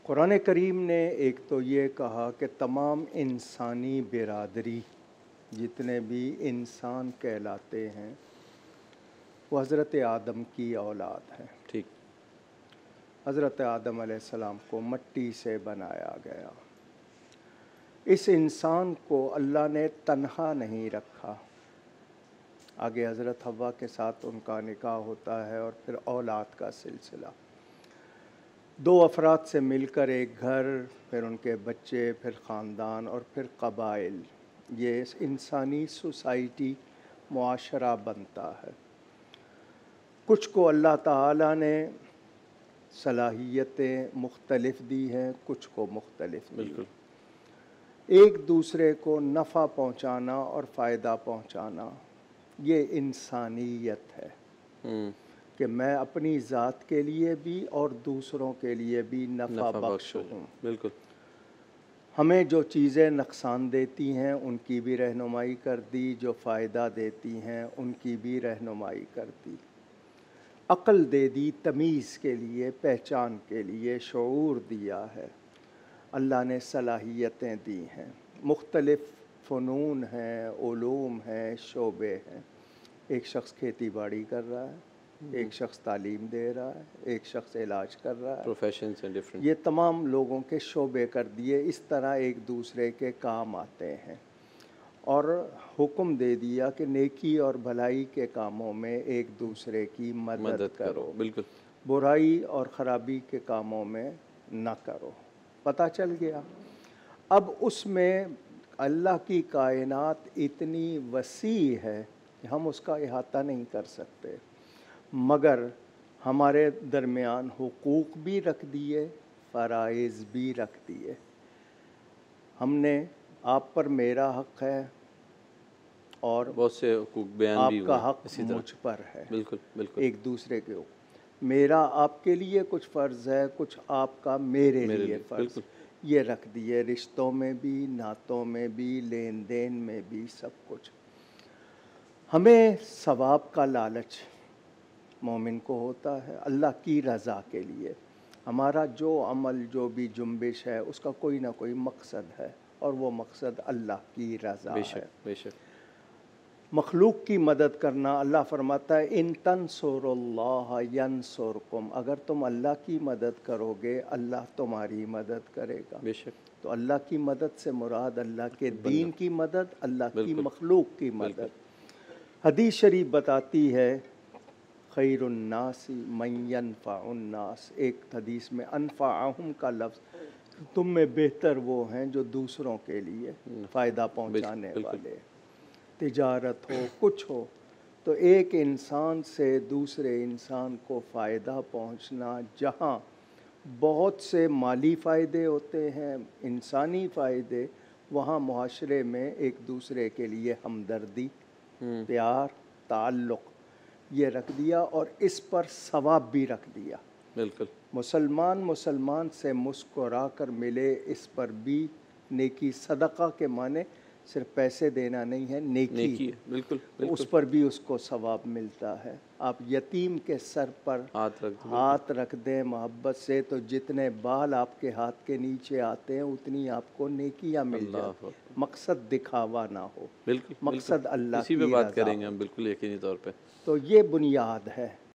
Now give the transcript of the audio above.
कुरान करीम ने एक तो ये कहा कि तमाम इंसानी बिरादरी जितने भी इंसान कहलाते हैं वो हज़रत आदम की औलाद हैं। ठीक। हज़रत आदम अलैहिस्सलाम को मिट्टी से बनाया गया। इस इंसान को अल्लाह ने तन्हा नहीं रखा। आगे हज़रत हव्वा के साथ उनका निकाह होता है और फिर औलाद का सिलसिला। दो अफराद से मिलकर एक घर, फिर उनके बच्चे, फिर ख़ानदान और फिर क़बाइल, ये इंसानी सोसाइटी मुआशरा बनता है। कुछ को अल्लाह ताला ने सलाहियतें मुख्तलिफ दी हैं, कुछ को मुख्तलिफ दी। बिल्कुल। एक दूसरे को नफ़ा पहुँचाना और फ़ायदा पहुँचाना ये इंसानियत है कि मैं अपनी ज़ात के लिए भी और दूसरों के लिए भी नफ़ा बख्श हूँ। बिल्कुल। हमें जो चीज़ें नुकसान देती हैं उनकी भी रहनुमाई कर दी, जो फ़ायदा देती हैं उनकी भी रहनुमाई कर दी। अक़ल दे दी तमीज़ के लिए, पहचान के लिए, शऊर दिया है। अल्लाह ने सलाहियतें दी हैं, मुख्तलिफ़ फ़नून हैं, उलूम हैं, शोबे हैं। एक शख्स खेती बाड़ी कर रहा है, एक शख्स तालीम दे रहा है, एक शख्स इलाज कर रहा है। प्रोफेशंस हैं डिफरेंट। ये तमाम लोगों के शोबे कर दिए, इस तरह एक दूसरे के काम आते हैं और हुक्म दे दिया कि नेकी और भलाई के कामों में एक दूसरे की मदद करो, बिल्कुल। बुराई और ख़राबी के कामों में न करो। पता चल गया। अब उसमें अल्लाह की कायनात इतनी वसी है कि हम उसका इहाता नहीं कर सकते, मगर हमारे दरमियान हुकूक भी रख दिए, फ़राइज़ भी रख दिए। हमने आप पर मेरा हक़ है और बहुत से हुकूक बयान भी हुए आपका हक़ इसी तरह। मुझ पर है। बिल्कुल बिल्कुल। एक दूसरे के ऊपर मेरा आपके लिए कुछ फ़र्ज़ है, कुछ आपका मेरे लिए फ़र्ज़, बिल्कुल। ये रख दिए। रिश्तों में भी, नातों में भी, लेन देन में भी, सब कुछ। हमें सवाब का लालच मोमिन को होता है, अल्लाह की रज़ा के लिए। हमारा जो अमल, जो भी जुम्बिश है, उसका कोई ना कोई मकसद है और वो मकसद अल्लाह की रज़ा है। बेशक। मखलूक की मदद करना, अल्लाह फरमाता है इन तंसुरुल्लाह यंसुरकुम, अगर तुम अल्लाह की मदद करोगे अल्लाह तुम्हारी मदद करेगा। बेशक। तो अल्लाह की मदद से मुराद अल्लाह के दीन की मदद, अल्लाह की बिल्कुल। मखलूक की मदद। हदीस शरीफ बताती है खैरुन्नासी मन यनफ़उन्नास, एक हदीस में अनफ़अहुम का लफ्ज़, तुम में बेहतर वो हैं जो दूसरों के लिए फ़ायदा पहुँचाने वाले। तिजारत हो, कुछ हो, तो एक इंसान से दूसरे इंसान को फ़ायदा पहुँचना, जहाँ बहुत से माली फ़ायदे होते हैं, इंसानी फ़ायदे, वहाँ मुआशरे में एक दूसरे के लिए हमदर्दी, प्यार, ताल्लुक़ ये रख दिया और इस पर सवाब भी रख दिया। बिल्कुल। मुसलमान से मुस्कुरा कर मिले, इस पर भी नेकी। सदक़ा के माने सिर्फ पैसे देना नहीं है, नेकी है। बिल्कुल तो उस पर भी उसको सवाब मिलता है। आप यतीम के सर पर हाथ रख दें मोहब्बत से, तो जितने बाल आपके हाथ के नीचे आते हैं उतनी आपको नेकियां मिल जाती। मकसद दिखावा ना हो, बिल्कुल। मकसद अल्लाह इसी पे की बात रज़ा करेंगे हो। हम बिल्कुल यकीनी तौर पे। तो ये बुनियाद है।